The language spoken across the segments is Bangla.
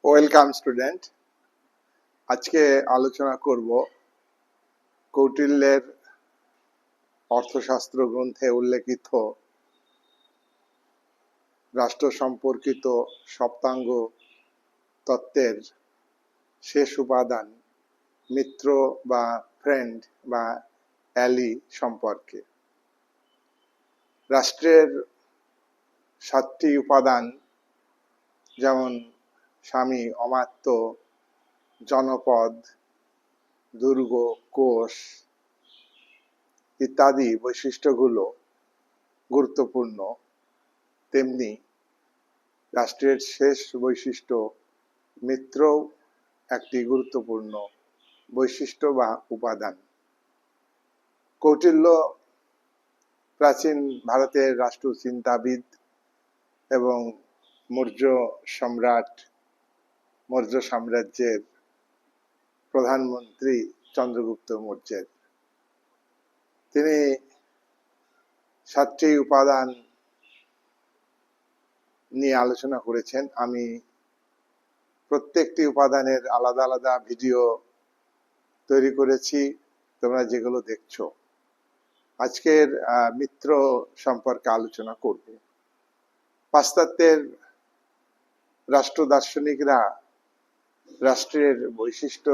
Welcome student. আজকে আলোচনা করব কৌটিল্যের অর্থশাস্ত্র গ্রন্থে উল্লেখিত রাষ্ট্র সম্পর্কিত সপ্তাঙ্গ তত্ত্বের শেষ উপাদান মিত্র বা ফ্রেন্ড বা অ্যালি সম্পর্কে। রাষ্ট্রের 7টি উপাদান যেমন স্বামী, অমাত্য, জনপদ, দুর্গ, কোষ ইত্যাদি বৈশিষ্ট্যগুলো গুরুত্বপূর্ণ, তেমনি রাষ্ট্রের শেষ বৈশিষ্ট্য মিত্রও একটি গুরুত্বপূর্ণ বৈশিষ্ট্য বা উপাদান। কৌটিল্য প্রাচীন ভারতের রাষ্ট্রচিন্তাবিদ এবং মৌর্য সাম্রাজ্যের প্রধানমন্ত্রী চন্দ্রগুপ্ত মৌর্যের। তিনি 7টি উপাদান নিয়ে আলোচনা করেছেন। আমি প্রত্যেকটি উপাদানের আলাদা আলাদা ভিডিও তৈরি করেছি, তোমরা যেগুলো দেখছো। আজকের মিত্র সম্পর্কে আলোচনা করব। পাশ্চাত্যের রাষ্ট্র দার্শনিকরা রাষ্ট্রের বৈশিষ্ট্য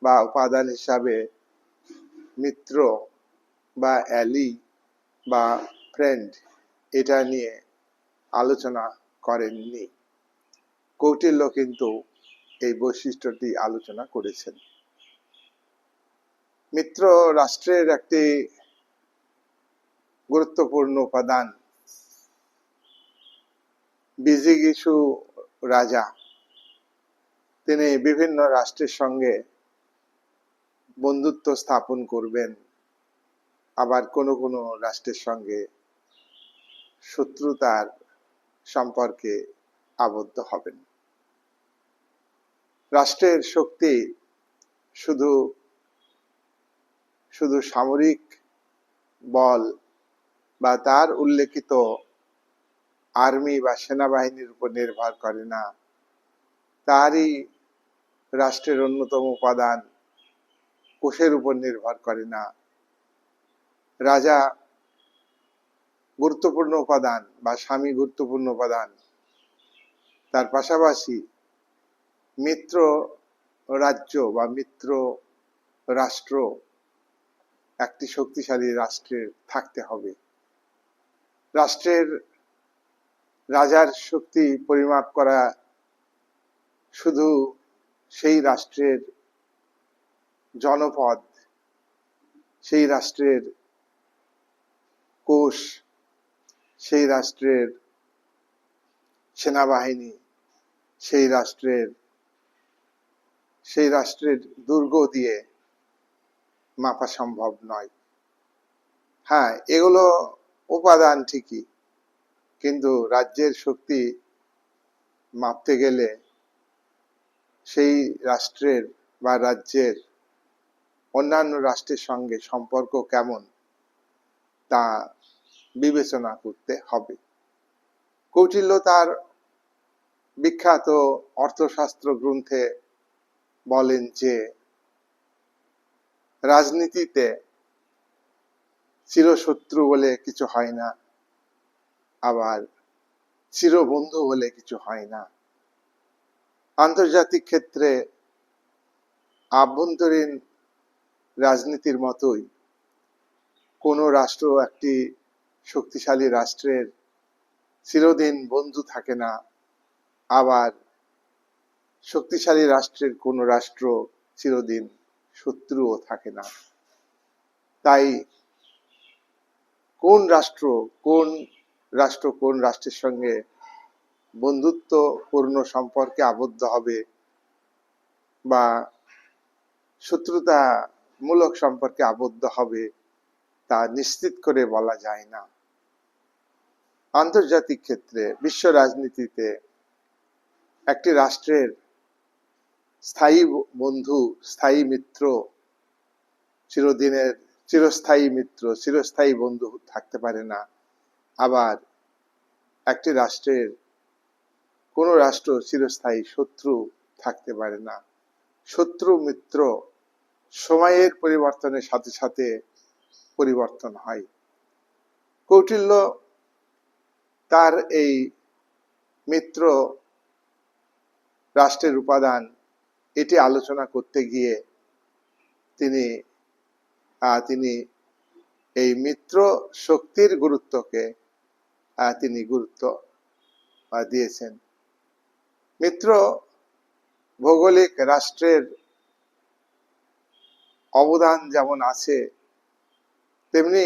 বা উপাদান হিসাবে মিত্র বা অ্যালি বা ফ্রেন্ড এটা নিয়ে আলোচনা করেননি। কৌটিল্য কিন্তু এই বৈশিষ্ট্যটি আলোচনা করেছেন। মিত্র রাষ্ট্রের একটি গুরুত্বপূর্ণ উপাদান। বিজিগীষু রাজা তিনি বিভিন্ন রাষ্ট্রের সঙ্গে বন্ধুত্ব স্থাপন করবেন, আবার কোনো কোনো রাষ্ট্রের সঙ্গে শত্রুতার সম্পর্কে আবদ্ধ হবেন। রাষ্ট্রের শক্তি শুধু সামরিক বল বা তার উল্লেখিত আর্মি বা সেনাবাহিনীর উপর নির্ভর করে না। তারই রাষ্ট্রের অন্যতম উপাদান কোষের উপর নির্ভর করে না। রাজা গুরুত্বপূর্ণ উপাদান বা স্বামী গুরুত্বপূর্ণ উপাদান, তার পাশাপাশি মিত্র রাজ্য বা মিত্র রাষ্ট্র একটি শক্তিশালী রাষ্ট্রের থাকতে হবে। রাষ্ট্রের রাজার শক্তি পরিমাপ করা শুধু সেই রাষ্ট্রের জনপদ, সেই রাষ্ট্রের কোষ, সেই রাষ্ট্রের সেনাবাহিনী, সেই রাষ্ট্রের দুর্গ দিয়ে মাপা সম্ভব নয়। হ্যাঁ, এগুলো উপাদান ঠিকই, কিন্তু রাজ্যের শক্তি মাপতে গেলে সেই রাষ্ট্রের বা রাজ্যের অন্যান্য রাষ্ট্রের সঙ্গে সম্পর্ক কেমন তা বিবেচনা করতে হবে। কৌটিল্য তার বিখ্যাত অর্থশাস্ত্র গ্রন্থে বলেন যে রাজনীতিতে চিরশত্রু বলে কিছু হয় না, আবার চিরবন্ধু বলে কিছু হয় না। আন্তর্জাতিক ক্ষেত্রে আভ্যন্তরীণ রাজনীতির মতোই কোনো রাষ্ট্র একটি শক্তিশালী রাষ্ট্রের চিরদিন বন্ধু থাকে না, আবার শক্তিশালী রাষ্ট্রের কোনো রাষ্ট্র চিরদিন শত্রুও থাকে না। তাই কোন রাষ্ট্র কোন রাষ্ট্রের সঙ্গে বন্ধুত্বপূর্ণ সম্পর্কে আবদ্ধ হবে বা শত্রুতামূলক সম্পর্কে আবদ্ধ হবে তা নিশ্চিত করে বলা যায় না। আন্তর্জাতিক ক্ষেত্রে, বিশ্ব রাজনীতিতে একটি রাষ্ট্রের স্থায়ী বন্ধু, স্থায়ী মিত্র, চিরস্থায়ী মিত্র, চিরস্থায়ী বন্ধু থাকতে পারে না। আবার একটি রাষ্ট্রের কোনো রাষ্ট্র চিরস্থায়ী শত্রু থাকতে পারে না। শত্রু মিত্র সময়ের পরিবর্তনের সাথে সাথে পরিবর্তন হয়। কৌটিল্য তার এই মিত্র রাষ্ট্রের উপাদান এটি আলোচনা করতে গিয়ে তিনি এই মিত্র শক্তির গুরুত্বকে তিনি গুরুত্ব দিয়েছেন। মিত্র ভৌগোলিক রাষ্ট্রের অবদান যেমন আছে, তেমনি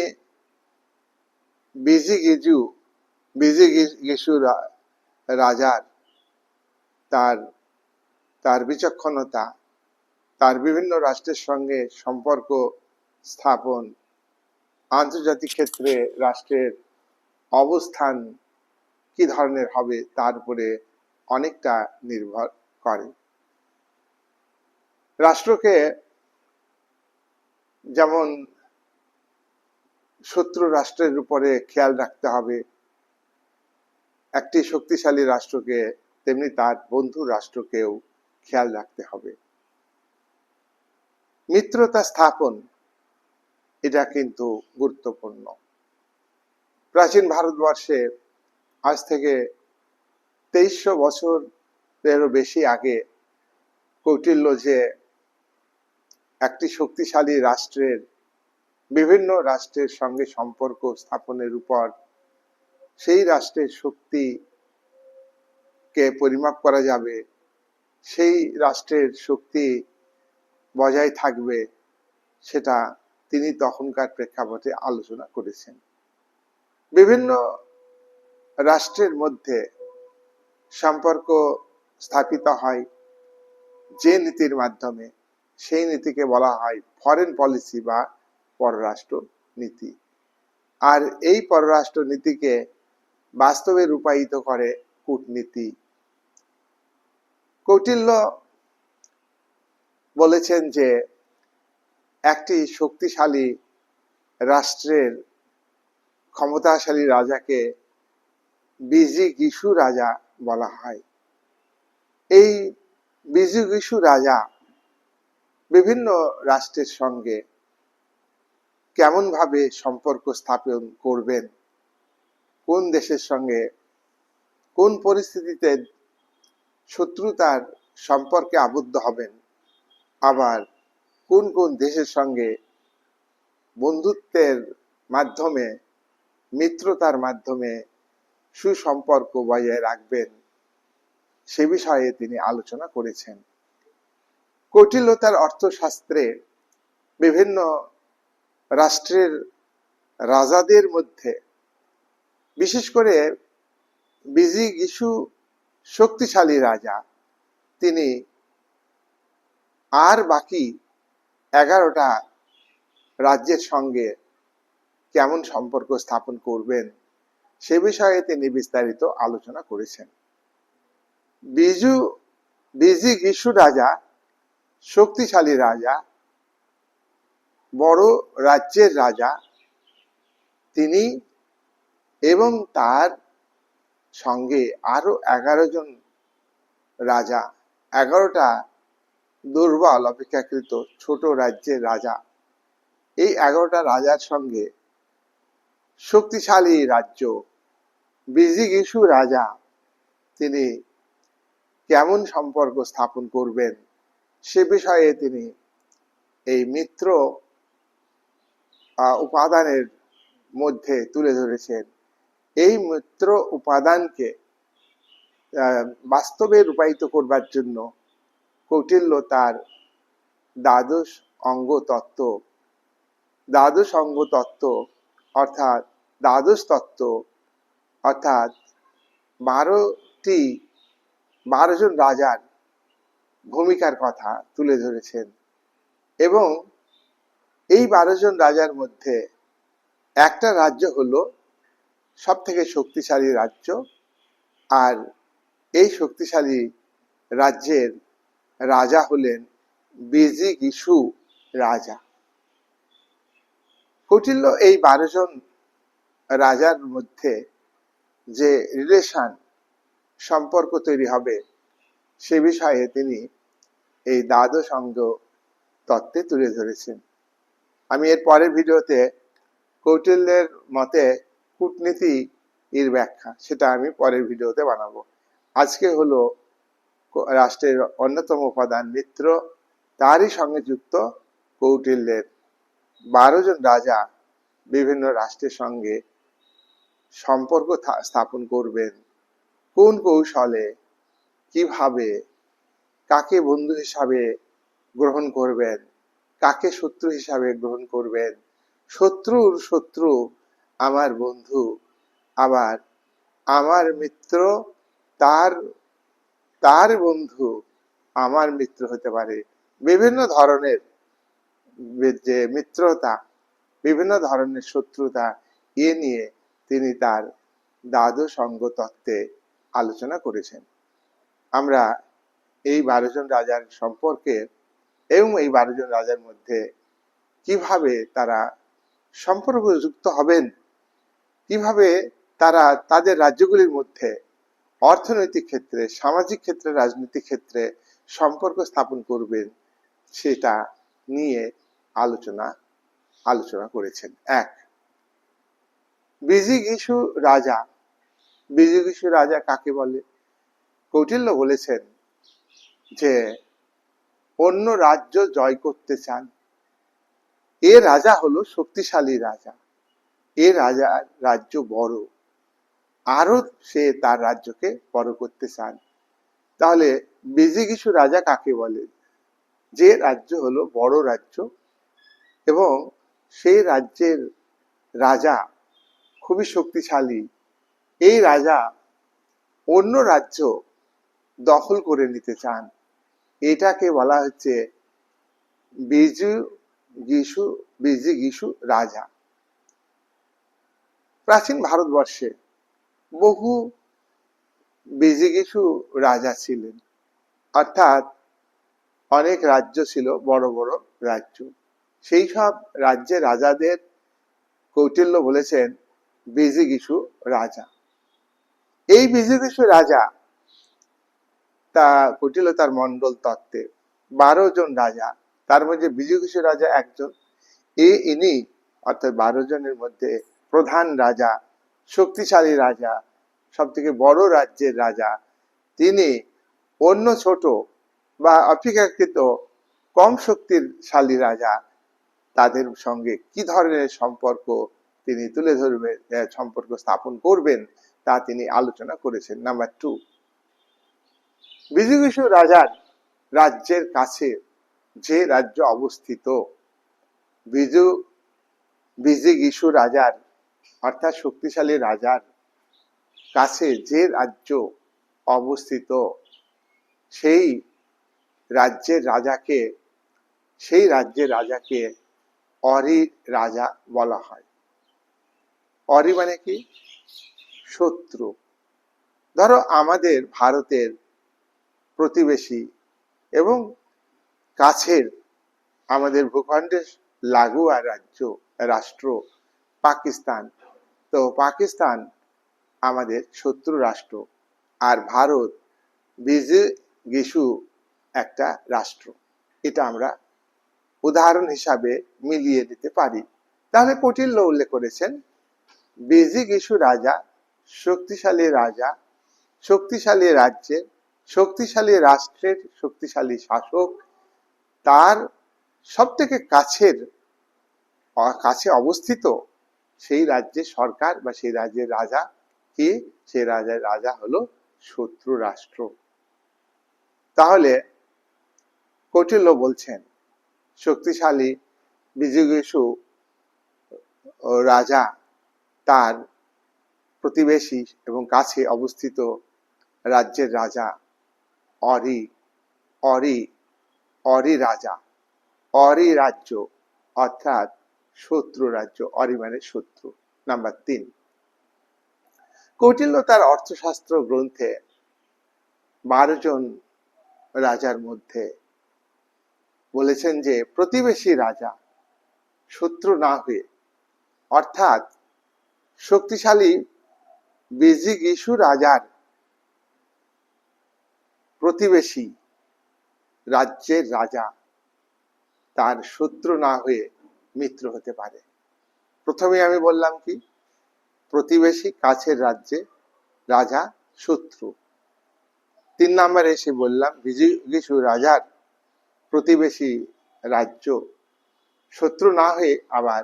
বিজিগিষু রাজার তার বিচক্ষণতা, তার বিভিন্ন রাষ্ট্রের সঙ্গে সম্পর্ক স্থাপন, আন্তর্জাতিক ক্ষেত্রে রাষ্ট্রের অবস্থান কি ধরনের হবে তার উপরে অনেকটা নির্ভর করে। রাষ্ট্রকে যেমন শত্রু রাষ্ট্রের উপরে খেয়াল রাখতে হবে, একটি শক্তিশালী রাষ্ট্রকে তেমনি তার বন্ধু রাষ্ট্রকেও খেয়াল রাখতে হবে। মিত্রতা স্থাপন এটা কিন্তু গুরুত্বপূর্ণ। প্রাচীন ভারতবর্ষে আজ থেকে 2300 বছরেরও বেশি আগে কৌটিল্য যে একটি শক্তিশালী রাষ্ট্রের বিভিন্ন রাষ্ট্রের সঙ্গে সম্পর্ক স্থাপনের উপর, সেই রাষ্ট্রের শক্তিকে পরিমাপ করা যাবে, সেই রাষ্ট্রের শক্তি বজায় থাকবে, সেটা তিনি তখনকার প্রেক্ষাপটে আলোচনা করেছেন। বিভিন্ন রাষ্ট্রের মধ্যে সম্পর্ক স্থাপিত হয় যে নীতির মাধ্যমে, সেই নীতিকে বলা হয় ফরেন পলিসি বা পররাষ্ট্র নীতি। আর এই পররাষ্ট্র নীতিকে বাস্তবে রূপায়িত করে কূটনীতি। কৌটিল্য বলেছেন যে একটি শক্তিশালী রাষ্ট্রের ক্ষমতাশালী রাজাকে বিজিগিষু রাজা বলা হয়। এই বিজিগিষু রাজা বিভিন্ন রাষ্ট্রের সঙ্গে কেমন ভাবে সম্পর্ক স্থাপন করবেন, কোন দেশের সঙ্গে কোন পরিস্থিতিতে শত্রুতার সম্পর্কে আবদ্ধ হবেন, আবার কোন কোন দেশের সঙ্গে বন্ধুত্বের মাধ্যমে, মিত্রতার মাধ্যমে সুসম্পর্ক বজায় রাখবেন, সে বিষয়ে তিনি আলোচনা করেছেন। কৌটিল্য তার অর্থশাস্ত্রে বিভিন্ন রাষ্ট্রের রাজাদের মধ্যে, বিশেষ করে বিজিগিষু শক্তিশালী রাজা, তিনি আর বাকি 11টা রাজ্যের সঙ্গে কেমন সম্পর্ক স্থাপন করবেন সে বিষয়ে তিনি বিস্তারিত আলোচনা করেছেন। বিজিগিষু রাজা শক্তিশালী রাজা, বড় রাজ্যের রাজা তিনি, এবং তার সঙ্গে আরো 11 জন রাজা, 11টা দুর্বল অপেক্ষাকৃত ছোট রাজ্যের রাজা। এই 11টা রাজার সঙ্গে শক্তিশালী রাজ্য বিজিগিষু রাজা তিনি কেমন সম্পর্ক স্থাপন করবেন সে বিষয়ে তিনি এই মিত্র উপাদানের মধ্যে তুলে ধরেছেন। এই মিত্র উপাদানকে বাস্তবে রূপায়িত করবার জন্য কৌটিল্য তার দ্বাদশ অঙ্গ তত্ত্ব অর্থাৎ দ্বাদশ তত্ত্ব অর্থাৎ 12 জন রাজার ভূমিকার কথা তুলে ধরেছেন। এবং এই 12 জন রাজার মধ্যে একটা রাজ্য হলো সব থেকে শক্তিশালী রাজ্য, আর এই শক্তিশালী রাজ্যের রাজা হলেন বিজিগিষু রাজা। কৌটিল্য এই 12 জন রাজার মধ্যে যে রিলেশন, সম্পর্ক তৈরি হবে সে বিষয়ে তিনি এই দ্বাদশ অঙ্গ তত্ত্বে তুলে ধরেছেন। আমি এর পরের ভিডিওতে কৌটিল্যের মতে কূটনীতি এর ব্যাখ্যা, সেটা আমি পরের ভিডিওতে বানাবো। আজকে হলো রাষ্ট্রের অন্যতম উপাদান মিত্র, তারই সঙ্গে যুক্ত কৌটিল্যের 12 জন রাজা বিভিন্ন রাষ্ট্রের সঙ্গে সম্পর্ক স্থাপন করবেন, কোন কৌশলে, কিভাবে, কাকে বন্ধু হিসাবে গ্রহণ করবেন, কাকে শত্রু হিসাবে গ্রহণ করবেন, শত্রুর শত্রু আমার বন্ধু, আবার আমার মিত্র তার তার বন্ধু আমার মিত্র হতে পারে। বিভিন্ন ধরনের যে মিত্রতা, বিভিন্ন ধরনের শত্রুতা এ নিয়ে তিনি তার দ্বাদশ অঙ্গ তত্ত্বে আলোচনা করেছেন। আমরা এই 12 জন রাজার সম্পর্কে এবং এই 12 জন রাজার মধ্যে কিভাবে তারা সম্পর্কযুক্ত হবেন, কিভাবে তারা তাদের রাজ্যগুলির মধ্যে অর্থনৈতিক ক্ষেত্রে, সামাজিক ক্ষেত্রে, রাজনৈতিক ক্ষেত্রে সম্পর্ক স্থাপন করবেন, সেটা নিয়ে আলোচনা করেছেন। 1, বিজিগীষু রাজা। বিজিগীষু রাজা কাকে বলে? কৌটিল্য বলেছেন যে অন্য রাজ্য জয় করতে চান, এ রাজা হলো শক্তিশালী রাজা, এ রাজার রাজ্য বড়, আরো সে তার রাজ্যকে বড় করতে চান। তাহলে বিজিগীষু রাজা কাকে বলে? যে রাজ্য হলো বড় রাজ্য এবং সেই রাজ্যের রাজা খুবই শক্তিশালী, এই রাজা অন্য রাজ্য দখল করে নিতে চান, এটাকে বলা হচ্ছে বিজিগীষু রাজা। প্রাচীন ভারতবর্ষে বহু বিজিগীষু রাজা ছিলেন, অর্থাৎ অনেক রাজ্য ছিল, বড় বড় রাজ্য। সেই সব রাজ্যের রাজাদের কৌটিল্য বলেছেন বিজিগীষু রাজা। এই বিজিগীষু রাজা তা কৌটিল্য তার মন্ডল তত্ত্বে 12 জন রাজা, তার মধ্যে বিজিগীষু রাজা একজন, ইনি অর্থাৎ 12 জনের মধ্যে প্রধান রাজা, শক্তিশালী রাজা, সব থেকে বড় রাজ্যের রাজা। তিনি অন্য ছোট বা অপেক্ষাকৃত কম শক্তিশালী রাজা তাদের সঙ্গে কি ধরনের সম্পর্ক তিনি তুলে ধরবেন, সম্পর্ক স্থাপন করবেন, তা তিনি আলোচনা করেছেন। নাম্বার 2, বিজিগীষু রাজার রাজ্যের কাছে যে রাজ্য অবস্থিত, বিজিগীষু রাজার অর্থাৎ শক্তিশালী রাজার কাছে যে রাজ্য অবস্থিত, সেই রাজ্যের রাজাকে অরি রাজা বলা হয়। অরি মানে কি? শত্রু। ধরো আমাদের ভারতের প্রতিবেশী এবং কাছের, আমাদের ভূখণ্ডের লাগোয়া রাষ্ট্র পাকিস্তান। তো পাকিস্তান আমাদের শত্রু রাষ্ট্র, আর ভারত বিজিগীষু একটা রাষ্ট্র। এটা আমরা উদাহরণ হিসাবে মিলিয়ে দিতে পারি। তাহলে কৌটিল্য উল্লেখ করেছেন বিজিগীষু রাজা, শক্তিশালী রাজা, শক্তিশালী রাজ্যের, শক্তিশালী রাষ্ট্রের শক্তিশালী শাসক, তার সব থেকে কাছে অবস্থিত সেই রাজ্যের সরকার বা সেই রাজ্যের রাজা কি? সেই রাজা হলো শত্রু রাষ্ট্র। তাহলে কৌটিল্য বলছেন শক্তিশালী বিজিগীষু রাজা তার প্রতিবেশী এবং কাছে অবস্থিত রাজ্যের রাজা অরি রাজা, অরি রাজ্য অর্থাৎ শত্রু রাজ্য, অরি মানে শত্রু। নাম্বার 3, কৌটিল্য তার অর্থশাস্ত্র গ্রন্থে 12 জন রাজার মধ্যে বলেছেন যে প্রতিবেশী রাজা শত্রু না হয়ে, অর্থাৎ শক্তিশালী বিজিগীষু রাজার প্রতিবেশী রাজ্যের রাজা তার শত্রু না হয়ে মিত্র হতে পারে। প্রথমে আমি বললাম কি, প্রতিবেশী কাছের রাজ্যে রাজা শত্রু। 3 নম্বরে এসে বললাম বিজিগীষু রাজার প্রতিবেশী রাজ্য শত্রু না হয়ে আবার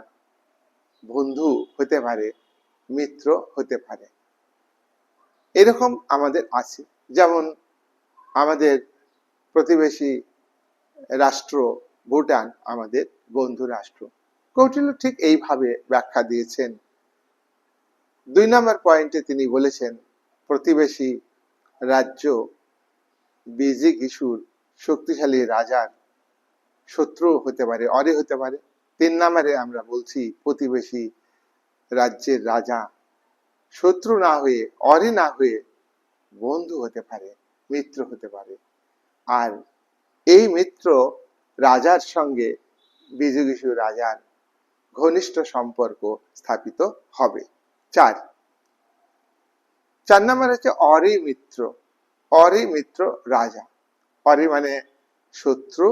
বন্ধু হতে পারে, মিত্র হতে পারে। এরকম আমাদের আছে, যেমন আমাদের প্রতিবেশী রাষ্ট্র ভুটান আমাদের বন্ধু রাষ্ট্র। কৌটিল্য ঠিক এইভাবে ব্যাখ্যা দিয়েছেন। 2 নম্বর পয়েন্টে তিনি বলেছেন প্রতিবেশী রাজ্য বিজিগীষুর শক্তিশালী রাজার শত্রু হতে পারে, অরে হতে পারে। 3 নম্বরে আমরা বলছি প্রতিবেশী রাজ্যের রাজা শত্রু না হয়ে, অরে না হয়ে বন্ধু হতে পারে, মিত্র হতে পারে। আর এই মিত্র রাজার সঙ্গে বিজিগীষু রাজার ঘনিষ্ঠ সম্পর্ক স্থাপিত হবে। 4 নম্বর হচ্ছে অরি মিত্র। অরি মিত্র রাজা। অরি মানে শত্রু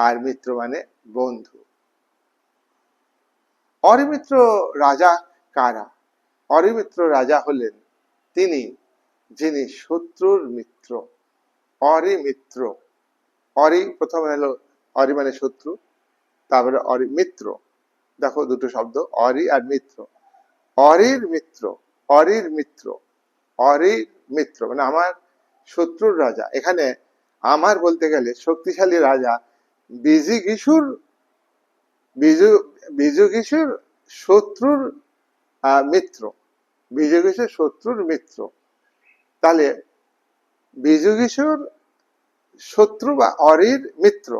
আর মিত্র মানে বন্ধু। অরিমিত্র রাজা কারা? অরিমিত্র রাজা হলেন তিনি যিনি শত্রুর মিত্র। অরিমিত্র, অরি প্রথমে হলো অরি মানে শত্রু, তারপরে অরি মিত্র। দেখো দুটো শব্দ, অরি আর মিত্র। অরির মিত্র, অরির মিত্র, অরির মিত্র মানে আমার শত্রুর রাজা। এখানে আমার বলতে গেলে শক্তিশালী রাজা বিজিগীষুর বিজিগীষুর শত্রুর মিত্র, বিজিগীষুর শত্রুর মিত্র। তাহলে বিজিগীষুর শত্রু বা অরির মিত্র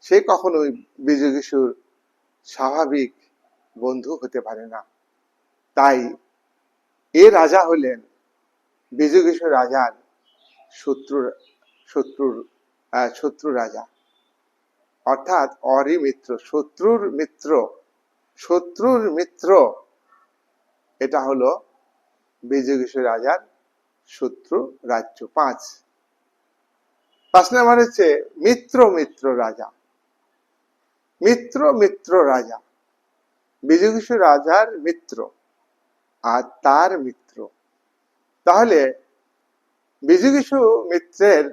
সে কখনোই বিজিগীষুর স্বাভাবিক বন্ধু হতে পারে না। তাই এ রাজা হলেন বিজিগীষু রাজার শত্রুর শত্রুর শত্রু রাজা, অর্থাৎ অরি মিত্র, শত্রুর মিত্র। শত্রুর মিত্র এটা হলো বিজিগীষু রাজার শত্রু রাজ্য। 5 নম্বর হচ্ছে মিত্র মিত্র রাজা। মিত্র মিত্র রাজা বিজিগীষু রাজার মিত্র আর তার মিত্র। তাহলে বিজিগীষু মিত্রের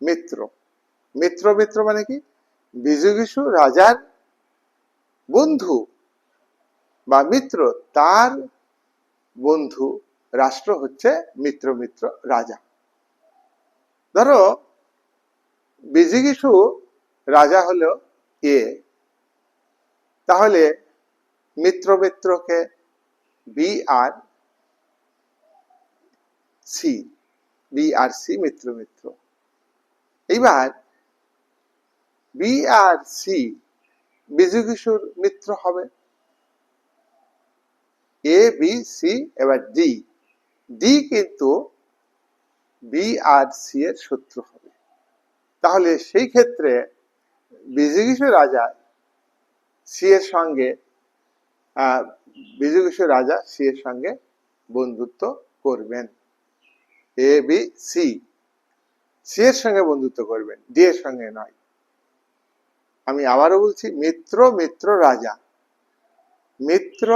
মিত্র। মিত্র মিত্র মানে কি? বিজিগীষু রাজার বন্ধু বা মিত্র, তার বন্ধু রাষ্ট্র হচ্ছে মিত্র মিত্র রাজা। ধরো বিজিগীষু রাজা হলো এ, তাহলে মিত্র মিত্রকে বি আর সি, বি আর সি মিত্র মিত্র। এইবার বি আর সি বিজিগীষুর মিত্র হবে। এ বি সি, এবার ডি, ডি কিন্তু বি আর সি এর শত্রু হবে। তাহলে সেই ক্ষেত্রে বিজিগীষু রাজা সি এর সঙ্গে বিজিগীষু রাজা সি এর সঙ্গে বন্ধুত্ব করবেন। এ বি সি, সি এর সঙ্গে বন্ধুত্ব করবেন, ডি এর সঙ্গে নয়। আমি আবারও বলছি, মিত্র মিত্র রাজা। মিত্র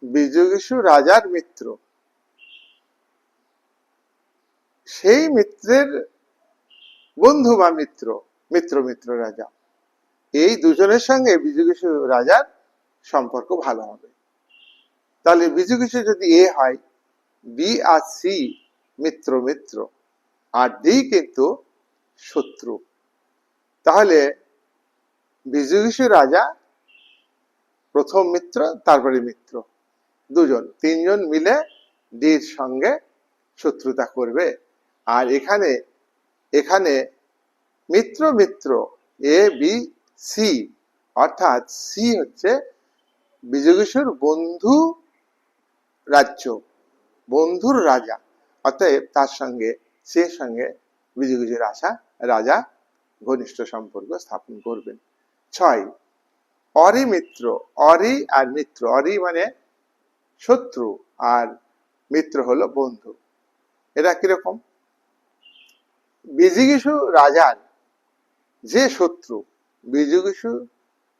বিজিগীষু রাজার মিত্র, সেই মিত্রের বন্ধু বা মিত্র, মিত্র মিত্র রাজা। এই দুজনের সঙ্গে বিজিগীষু রাজার সম্পর্ক ভালো হবে। তাহলে বিজিগীষু যদি এ হয়, বি আর সি মিত্র মিত্র, আর ডি কিন্তু শত্রু। তাহলে বিজিগীষু রাজা প্রথম মিত্র, তারপরে মিত্র, দুজন, 3 জন মিলে ডির সঙ্গে শত্রুতা করবে। আর এখানে এখানে মিত্র মিত্র এ বি সি, অর্থাৎ সি হচ্ছে বিজিগীষুর বন্ধু রাজ্য, বন্ধুর রাজা। অতএব তার সঙ্গে সে সঙ্গে বিজিগীষু রাজা ঘনিষ্ঠ সম্পর্ক স্থাপন করবেন। 6 অরি মিত্র। অরি আর মিত্র, অরি মানে শত্রু আর মিত্র হলো বন্ধু। এটা কিরকম? বিজিগীষু রাজার যে শত্রু, বিজিগীষু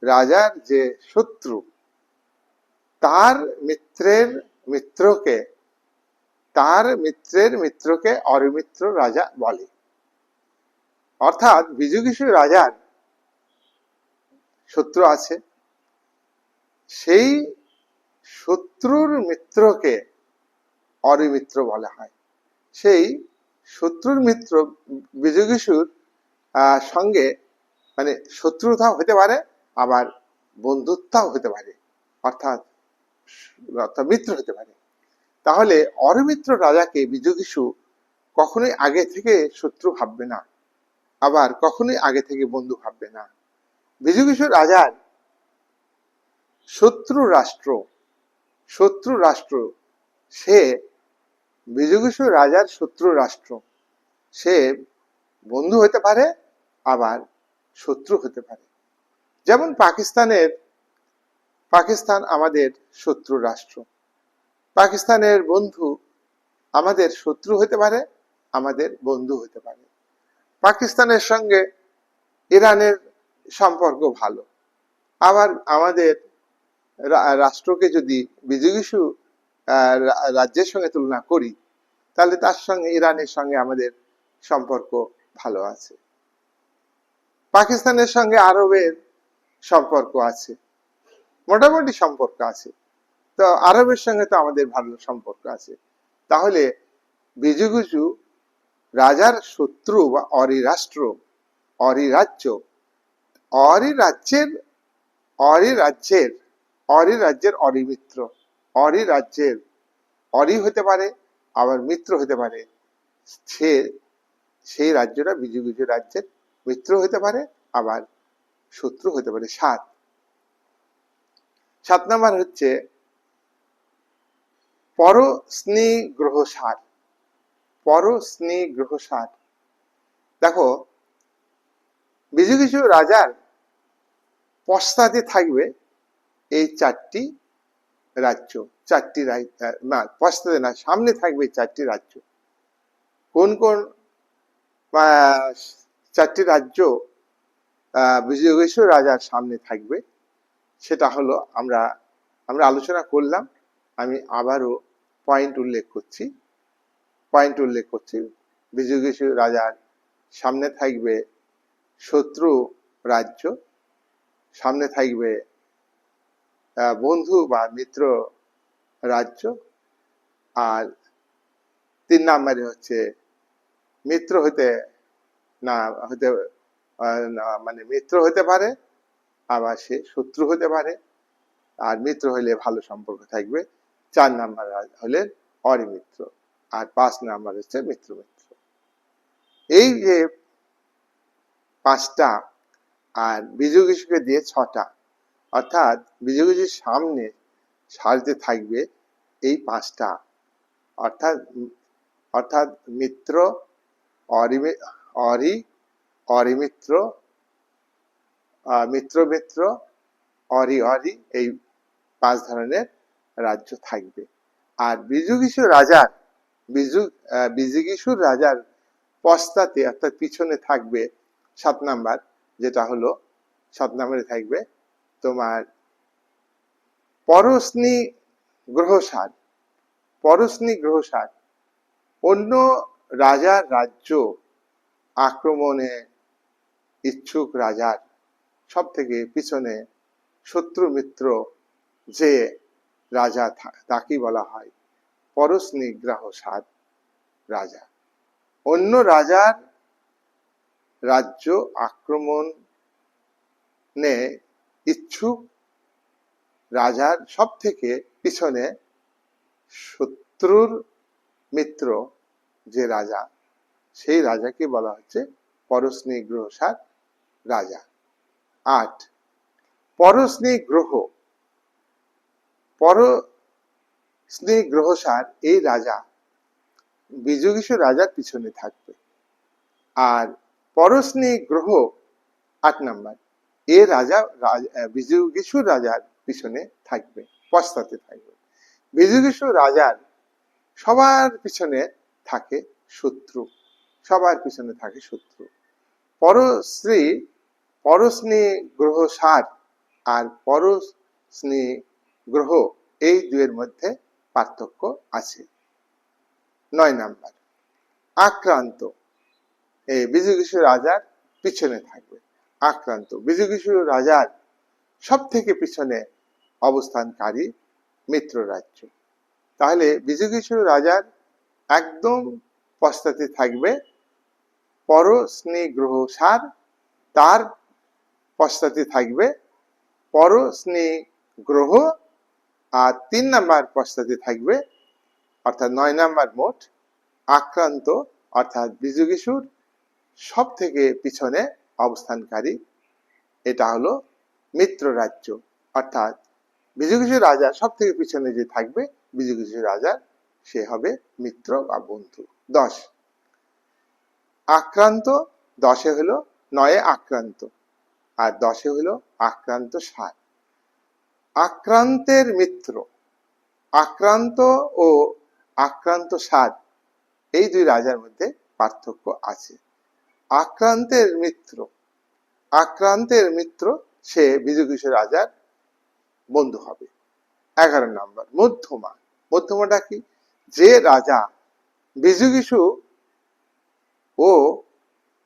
রাজার যে শত্রু, তার মিত্রের মিত্রকে, তার মিত্রের মিত্রকে অরিমিত্র রাজা বলে। অর্থাৎ বিজিগীষু রাজার শত্রু আছে, সেই শত্রুর মিত্রকে অরিমিত্র বলা হয়। সেই শত্রুর মিত্র বিজিগীষুর সঙ্গে মানে শত্রুতাও হতে পারে, আবার বন্ধুত্বও হতে পারে, অর্থাৎ মিত্র হতে পারে। তাহলে অরিমিত্র রাজাকে বিজিগীষু কখনোই আগে থেকে শত্রু ভাববে না, আবার কখনোই আগে থেকে বন্ধু ভাববে না। বিজিগীষু রাজার শত্রু রাষ্ট্র, সে বিজিগীষু রাজার শত্রু রাষ্ট্র, সে বন্ধু হতে পারে, আবার শত্রু হতে পারে। যেমন পাকিস্তান আমাদের শত্রু রাষ্ট্র, পাকিস্তানের বন্ধু আমাদের শত্রু হতে পারে, আমাদের বন্ধু হতে পারে। পাকিস্তানের সঙ্গে ইরানের সম্পর্ক ভালো, আবার আমাদের রাষ্ট্রকে যদি বিজিগীষু রাজ্যের সঙ্গে তুলনা করি, তাহলে তার সঙ্গে ইরানের সঙ্গে আমাদের সম্পর্ক ভালো আছে। পাকিস্তানের সঙ্গে আরবের সম্পর্ক আছে, মোটামুটি সম্পর্ক আছে, তো আরবের সঙ্গে তো আমাদের ভালো সম্পর্ক আছে। তাহলে বিজিগীষু রাজার শত্রু বা অরিরাষ্ট্র, অরিরাজ্য, অরিরাজ্যের অরিমিত্র, অরিরাজ্যের অরি হতে পারে, আবার মিত্র হতে পারে। সেই রাজ্যটা বিজিগীষু রাজ্যের মিত্র হতে পারে, আবার শত্রু হতে পারে। 7 নম্বর হচ্ছে পরস্নিগ্রহসার। পরস্নিগ্রহসার, দেখো বিজিগীষু রাজার পশ্চাতে থাকবে এই 4টি রাজ্য, না পশ্চাতে না, সামনে থাকবে 4টি রাজ্য। কোন কোন 4টি রাজ্য বিজিগীষু রাজার সামনে থাকবে, সেটা হলো আমরা আলোচনা করলাম। আমি আবারও পয়েন্ট উল্লেখ করছি। বিজিগীষু রাজার সামনে থাকবে শত্রু রাজ্য, সামনে থাকবে বন্ধু বা মিত্র রাজ্য, আর 3 নম্বরে হচ্ছে মিত্র হতে মানে মিত্র হতে পারে, আবার সে শত্রু হতে পারে, আর মিত্র হলে ভালো সম্পর্ক থাকবে। 4 নাম্বার হলে অরিমিত্র, আর 5 নাম্বার হচ্ছে মিত্র। এই যে 5টা, আর বিজিগীষুকে দিয়ে 6টা, অর্থাৎ বিজিগীষুর সারতে থাকবে এই 5টা, অর্থাৎ মিত্র, অরিমিত্র, মিত্র, অরি, এই 5 ধরনের রাজ্য থাকবে। আর বিজিগীষুর রাজার পশ্চাতে অর্থাৎ পিছনে থাকবে 7 নাম্বার, যেটা হলো 7 নম্বরে থাকবে তোমার পরস্নিগ্রহসার। অন্য রাজার রাজ্য আক্রমণে ইচ্ছুক রাজার সব থেকে পিছনে শত্রু মিত্র যে রাজা, তাকে বলা হয় পরস্নিগ্রহসার রাজা। অন্য রাজার রাজ্য আক্রমণে ইচ্ছুক রাজার সব থেকে পিছনে শত্রুর মিত্র যে রাজা, সেই রাজাকে বলা হচ্ছে পরস্নিগ্রহসার রাজা। 8 পরস্নিগ্রহসার এই রাজা বিজিগীষু রাজার পিছনে থাকবে। আর পরস্নিগ্রহ 8 নাম্বার, এ রাজা বিজিগীষু রাজার পিছনে থাকবে, পশ্চাতে থাকবে। বিজিগীষু রাজার সবার পিছনে থাকে শত্রু, সবার পিছনে থাকে শত্রু। পরশ্রী পরশ্নী গ্রহ সার আর পরশ্নী গ্রহ, এই দুয়ের মধ্যে পার্থক্য আছে। 9 নাম্বার, আক্রান্ত। এই বিজুগীষু রাজার পিছনে থাকবে আক্রান্ত। বিজুগীষু রাজার সব থেকে পিছনে অবস্থানকারী মিত্র রাজ্য। তাহলে বিজুগীষু রাজার একদম পশ্চাতে থাকবে পরশ্নী গ্রহ সার, তার পশ্চাতে থাকবে পরশ্নী গ্রহ, আর 3 নাম্বার পশ্চাতে থাকবে, অর্থাৎ 9 নাম্বার মোট, আক্রান্ত। অর্থাৎ বিজুগীষুর সব থেকে পিছনে অবস্থানকারী, এটা হলো মিত্র রাজ্য। অর্থাৎ বিজুগীষু রাজা সব থেকে পিছনে যে থাকবে বিজুগীষু রাজা, সে হবে মিত্র বা বন্ধু। 10 আক্রান্ত, 10 হলো 9 আক্রান্ত, আর 10 হলো আক্রান্ত সার। আক্রান্তের মিত্র, আক্রান্ত ও আক্রান্ত সার, এই দুই রাজার মধ্যে পার্থক্য আছে। আক্রান্তের মিত্র, আক্রান্তের মিত্র সে বিজুগীষু রাজার বন্ধু হবে। 11 নাম্বার, মধ্যমা। মধ্যমাটা কি? যে রাজা বিজুগীষু ও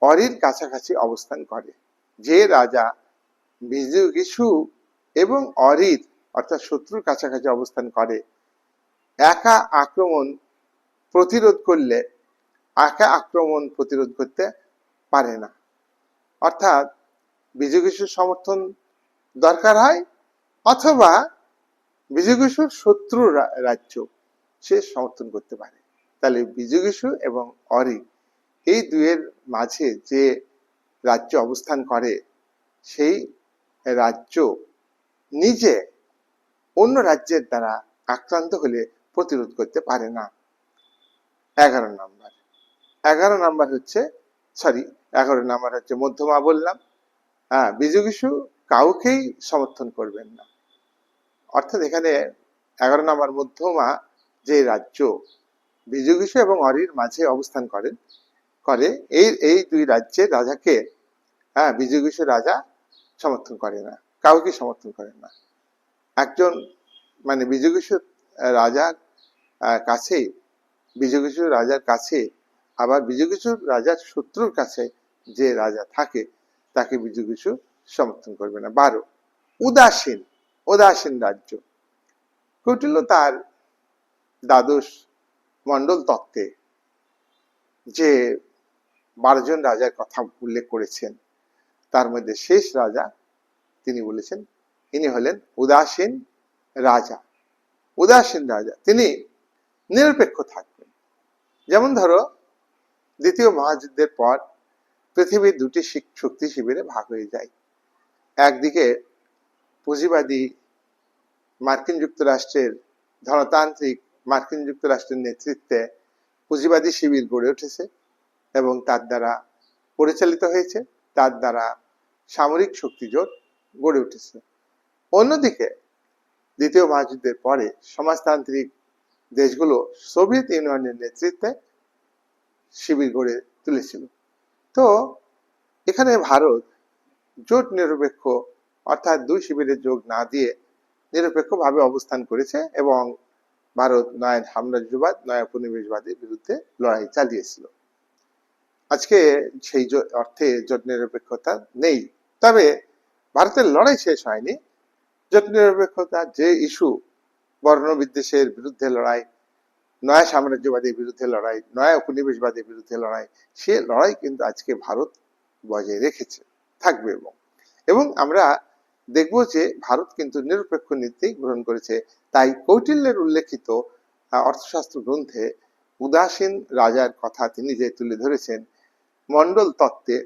অরির কাছাকাছি অবস্থান করে, যে রাজা বিজুগীষু এবং অরির অর্থাৎ শত্রুর কাছাকাছি অবস্থান করে, একা আক্রমণ প্রতিরোধ করলে একা আক্রমণ প্রতিরোধ করতে পারে না। অর্থাৎ বিজুগীষুর সমর্থন দরকার হয়, অথবা বিজুগীষুর শত্রু রাজ্য সে সমর্থন করতে পারে। তাহলে বিজুগীষু এবং অরি, এই দুয়ের মাঝে যে রাজ্য অবস্থান করে, সেই রাজ্য নিজে অন্য রাজ্যের দ্বারা আক্রান্ত হলে প্রতিরোধ করতে পারে না। 11 নাম্বার, 11 নাম্বার হচ্ছে, সরি 11 নাম্বার হচ্ছে মধ্যমা বললাম। হ্যাঁ, বিজুগীষু কাউকেই সমর্থন করবেন না। অর্থাৎ এখানে 11 নাম্বার মধ্যমা যে রাজ্য বিজুগীষু এবং অরির মাঝে অবস্থান করে, এই দুই রাজ্যের রাজাকে বিজুগীষু রাজা সমর্থন করে না, কাউকে সমর্থন করে না। একজন মানে বিজুগীষু রাজার কাছে, বিজুগীষু রাজার কাছে, আবার বিজুগীষু রাজার শত্রুর কাছে যে রাজা থাকে, তাকে বিজুগীষু সমর্থন করবে না। 12 উদাসীন, উদাসীন রাজ্য। কৌটিল্য তার দ্বাদশ মন্ডল তত্ত্বে যে 12 জন রাজার কথা উল্লেখ করেছেন, তার মধ্যে শেষ রাজা তিনি বলেছেন, ইনি হলেন উদাসীন রাজা। উদাসীন রাজা, তিনি নিরপেক্ষ থাকবেন। যেমন ধরো, দ্বিতীয় মহাযুদ্ধের পর পৃথিবীর দুটি শক্তি শিবিরে ভাগ হয়ে যায়। একদিকে পুঁজিবাদী মার্কিন যুক্তরাষ্ট্রের, ধনতান্ত্রিক মার্কিন যুক্তরাষ্ট্রের নেতৃত্বে পুঁজিবাদী শিবির গড়ে উঠেছে এবং তার দ্বারা পরিচালিত হয়েছে, তার দ্বারা সামরিক শক্তিজোট গড়ে উঠেছে। অন্যদিকে দ্বিতীয় মহাযুদ্ধের পরে সমাজতান্ত্রিক দেশগুলো সোভিয়েত ইউনিয়নের নেতৃত্বে শিবির গড়ে তুলেছিল। তো এখানে ভারত জোট নিরপেক্ষ, অর্থাৎ দুই শিবিরে যোগ না দিয়ে নিরপেক্ষভাবে অবস্থান করেছে এবং ভারত নয় সাম্রাজ্যবাদ, নয় উপনিবেশবাদের বিরুদ্ধে লড়াই চালিয়েছিল। আজকে সেই অর্থে জোট নিরপেক্ষতা নেই, তবে ভারতের লড়াই শেষ হয়নি। জোট নিরপেক্ষতা যে ইস্যু, বর্ণবিদ্বেষের বিরুদ্ধে লড়াই, নয়া সাম্রাজ্যবাদের বিরুদ্ধে লড়াই, নয়া উপনিবেশবাদের বিরুদ্ধে লড়াই, সে লড়াই কিন্তু আজকে ভারত বজায় রেখেছে, থাকবে। এবং আমরা দেখব যে ভারত কিন্তু নিরপেক্ষ নীতি গ্রহণ করেছে। তাই কৌটিল্যের উল্লেখিত অর্থশাস্ত্র গ্রন্থে উদাসীন রাজার কথা তিনি যে তুলে ধরেছেন, মন্ডল তত্ত্বে,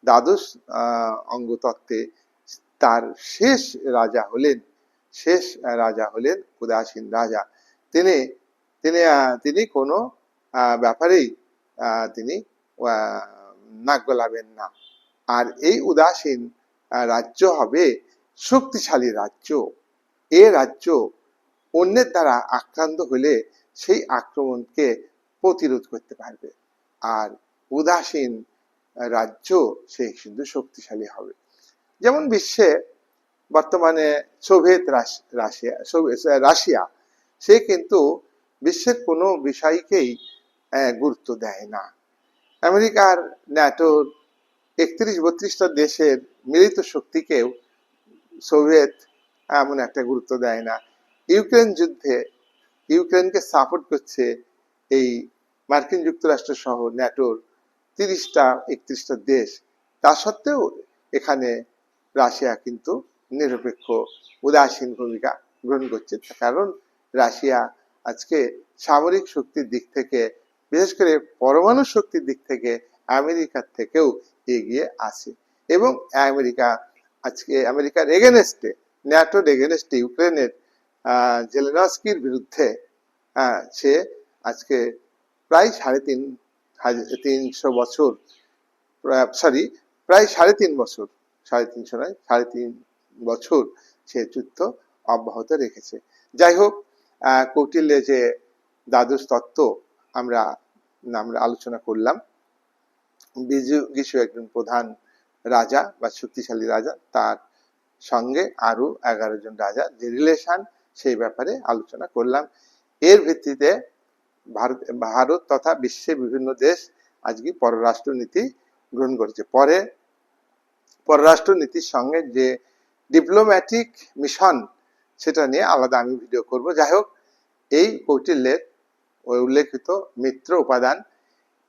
দ্বাদশ অঙ্গ তত্ত্বে তার শেষ রাজা হলেন উদাসীন রাজা। তিনি কোনো ব্যাপারেই তিনি নাক গলাবেন না। আর এই উদাসীন রাজ্য হবে শক্তিশালী রাজ্য। এ রাজ্য অন্যের দ্বারা আক্রান্ত হলে সেই আক্রমণকে প্রতিরোধ করতে পারবে, আর উদাসীন রাজ্য সে কিন্তু শক্তিশালী হবে। যেমন বিশ্বে বর্তমানে সোভিয়েত রাশিয়া সে কিন্তু বিশ্বের কোনো বিষয়কেই গুরুত্ব দেয় না। আমেরিকার ন্যাটোর 31-32টা দেশের মিলিত শক্তিকেও সোভিয়েত এমন একটা গুরুত্ব দেয় না। ইউক্রেন যুদ্ধে ইউক্রেনকে সাপোর্ট করছে এই মার্কিন যুক্তরাষ্ট্র সহ ন্যাটোর 31টা দেশ। তা সত্ত্বেও এখানে রাশিয়া কিন্তু নিরপেক্ষ উদাসীন ভূমিকা গ্রহণ করছে, কারণ রাশিয়া আজকে সামরিক শক্তির দিক থেকে, বিশেষ করে পরমাণু শক্তির দিক থেকে আমেরিকার থেকেও এগিয়ে আছে। এবং আমেরিকার এগেনস্টে, ন্যাটোর এগেনস্টে ইউক্রেনের জেলেনস্কির বিরুদ্ধে সে আজকে প্রায় 3.5 বছর, প্রায় 3.5 বছর, 3.5 নয়, 3.5 বছর সে যুদ্ধ অব্যাহত রেখেছে। যাই হোক, কৌটিল্যে যে দ্বাদশ তত্ত্ব আমরা আলোচনা করলাম, বিজু একজন প্রধান রাজা বা শক্তিশালী রাজা, তার সঙ্গে আরো 11 জন রাজা যে রিলেশন, সেই ব্যাপারে আলোচনা করলাম। এর ভিত্তিতে ভারত তথা বিশ্বের বিভিন্ন দেশ আজকে পররাষ্ট্র নীতি গ্রহণ করেছে। পরে পররাষ্ট্র নীতির সঙ্গে যে ডিপ্লোম্যাটিক মিশন, সেটা নিয়ে আলাদা আমি ভিডিও করব। যাই হোক, এই কৌটিল্যের উল্লেখিত মিত্র উপাদান,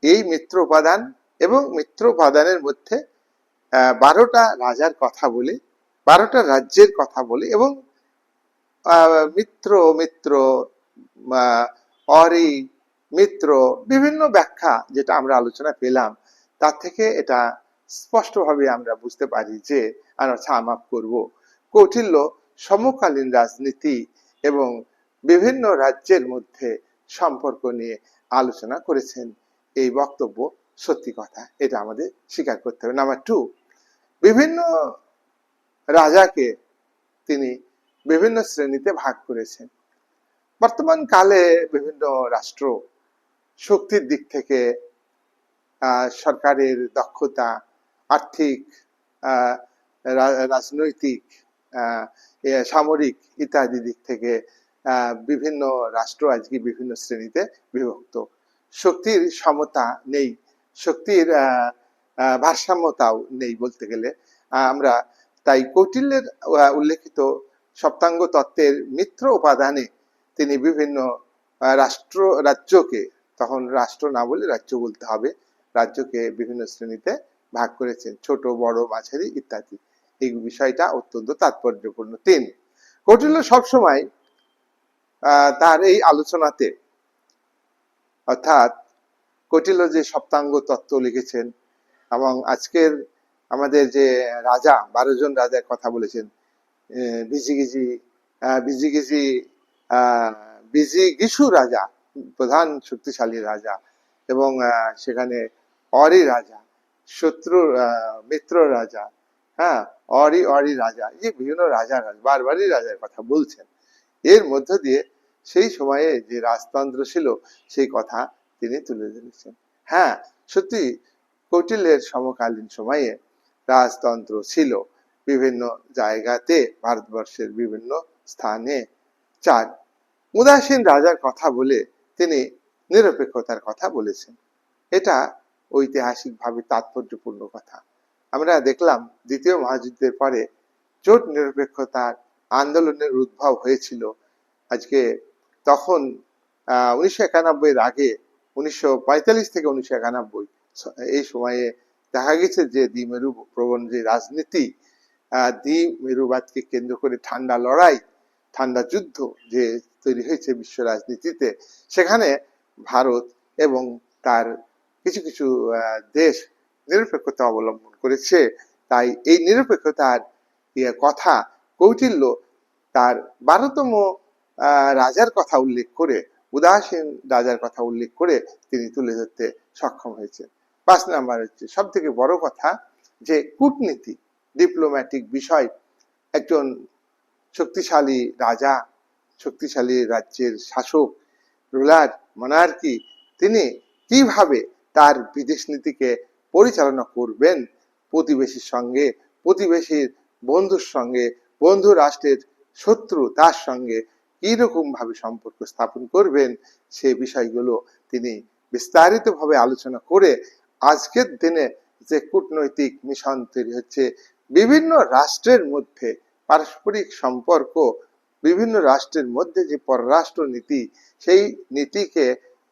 এই মিত্র উপাদান এবং মিত্র উপাদানের মধ্যে 12টা রাজার কথা বলি, 12টা রাজ্যের কথা বলি, এবং মিত্র অরি মিত্র বিভিন্ন ব্যাখ্যা যেটা আমরা আলোচনা পেলাম, তার থেকে এটা স্পষ্টভাবে আমরা বুঝতে পারি যে, আমরা সামাপ করব, কৌটিল্য সমকালীন রাজনীতি এবং বিভিন্ন রাজ্যের মধ্যে সম্পর্ক নিয়ে আলোচনা করেছেন। এই বক্তব্য সত্যি কথা, এটা আমাদের স্বীকার করতে হবে। নাম্বার 2, বিভিন্ন রাজাকে তিনি বিভিন্ন শ্রেণীতে ভাগ করেছেন। বর্তমান কালে বিভিন্ন রাষ্ট্র শক্তির দিক থেকে, সরকারের দক্ষতা, আর্থিক, রাজনৈতিক, সামরিক ইত্যাদি দিক থেকে বিভিন্ন রাষ্ট্র আজকে বিভিন্ন শ্রেণীতে বিভক্ত। শক্তির সমতা নেই, শক্তির ভারসাম্যতাও নেই বলতে গেলে। আমরা তাই কৌটিল্যের উল্লেখিত সপ্তাঙ্গ তত্ত্বের মিত্র উপাদানে তিনি বিভিন্ন রাজ্যকে, তখন রাষ্ট্র না বলে রাজ্য বলতে হবে, রাজ্যকে বিভিন্ন শ্রেণীতে ভাগ করেছেন, ছোট, বড়, মাঝারি ইত্যাদি। এই বিষয়টা অত্যন্ত তাৎপর্যপূর্ণ। 3, কৌটিল্য সবসময় তার এই আলোচনাতে, অর্থাৎ কৌটিল্য যে সপ্তাঙ্গ তত্ত্ব লিখেছেন এবং আজকের আমাদের যে রাজা 12 জন রাজার কথা বলেছেন, বিজিগিষু রাজা, প্রধান শক্তিশালী রাজা, এবং সেখানে অরি রাজা, শত্রু মিত্র রাজা, অরি রাজা, এই বিভিন্ন বারবারই রাজার কথা বলছেন। এর মধ্য দিয়ে সেই সময়ে যে রাজতন্ত্র ছিল সেই কথা তিনি তুলে ধরেছেন। সত্যি কৌটিল্যের সমকালীন সময়ে রাজতন্ত্র ছিল বিভিন্ন জায়গাতে, ভারতবর্ষের বিভিন্ন স্থানে। 4, উদাসীন রাজার কথা বলে তিনি নিরপেক্ষতার কথা বলেছেন। এটা ঐতিহাসিকভাবে তাৎপর্যপূর্ণ কথা। আমরা দেখলাম দ্বিতীয় মহাযুদ্ধের পরে জোট নিরপেক্ষতার আন্দোলনের উদ্ভব হয়েছিল। আজকে তখন 1991 আগে, 1945 থেকে 1991 এই সময়ে দেখা গেছে যে দ্বিমেরু প্রবণ যে রাজনীতি, দ্বিমেরুবাদকে কেন্দ্র করে ঠান্ডা লড়াই, ঠান্ডা যুদ্ধ যে তৈরি হয়েছে বিশ্ব রাজনীতিতে, সেখানে ভারত এবং তার কিছু কিছু দেশ নিরপেক্ষতা অবলম্বন করেছে। তাই এই নিরপেক্ষতার কথা কৌটিল্য তার 12তম রাজার কথা উল্লেখ করে, উদাসীন রাজার কথা উল্লেখ করে তিনি তুলে ধরতে সক্ষম হয়েছে। 5 নাম্বার হচ্ছে সব থেকে বড় কথা, যে কূটনীতি, ডিপ্লোম্যাটিক বিষয়, একজন শক্তিশালী রাজা, শক্তিশালী রাজ্যের শাসক, রুলার, মনার্কি, তিনি কিভাবে তার বিদেশ নীতিকে পরিচালনা করবেন, প্রতিবেশীর সঙ্গে, প্রতিবেশীর বন্ধুর সঙ্গে, বন্ধু রাষ্ট্রের শত্রু তার সঙ্গে কিরকম ভাবে সম্পর্ক স্থাপন করবেন, সে বিষয়গুলো তিনি বিস্তারিতভাবে আলোচনা করে আজকের দিনে যে কূটনৈতিক মিশন তৈরি হচ্ছে, বিভিন্ন রাষ্ট্রের মধ্যে পারস্পরিক সম্পর্ক, বিভিন্ন রাষ্ট্রের মধ্যে যে পররাষ্ট্র নীতি, সেই নীতিকে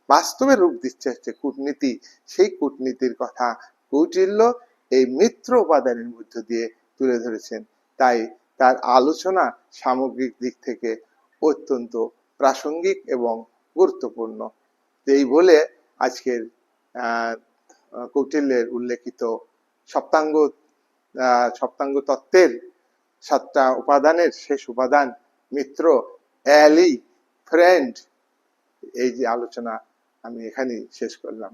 বাস্তবে রূপ দিচ্ছে হচ্ছে কূটনীতি। সেই কূটনীতির কথা কৌটিল্য এই মিত্র উপাদানের মধ্য দিয়ে তুলে ধরেছেন। তাই তার আলোচনা সামগ্রিক দিক থেকে অত্যন্ত প্রাসঙ্গিক এবং গুরুত্বপূর্ণ। এই বলে আজকের কৌটিল্যের উল্লেখিত সপ্তাঙ্গ সপ্তাঙ্গ তত্ত্বের 7টা উপাদানের শেষ উপাদান মিত্র, অ্যালি, ফ্রেন্ড, এই যে আলোচনা আমি এখানেই শেষ করলাম।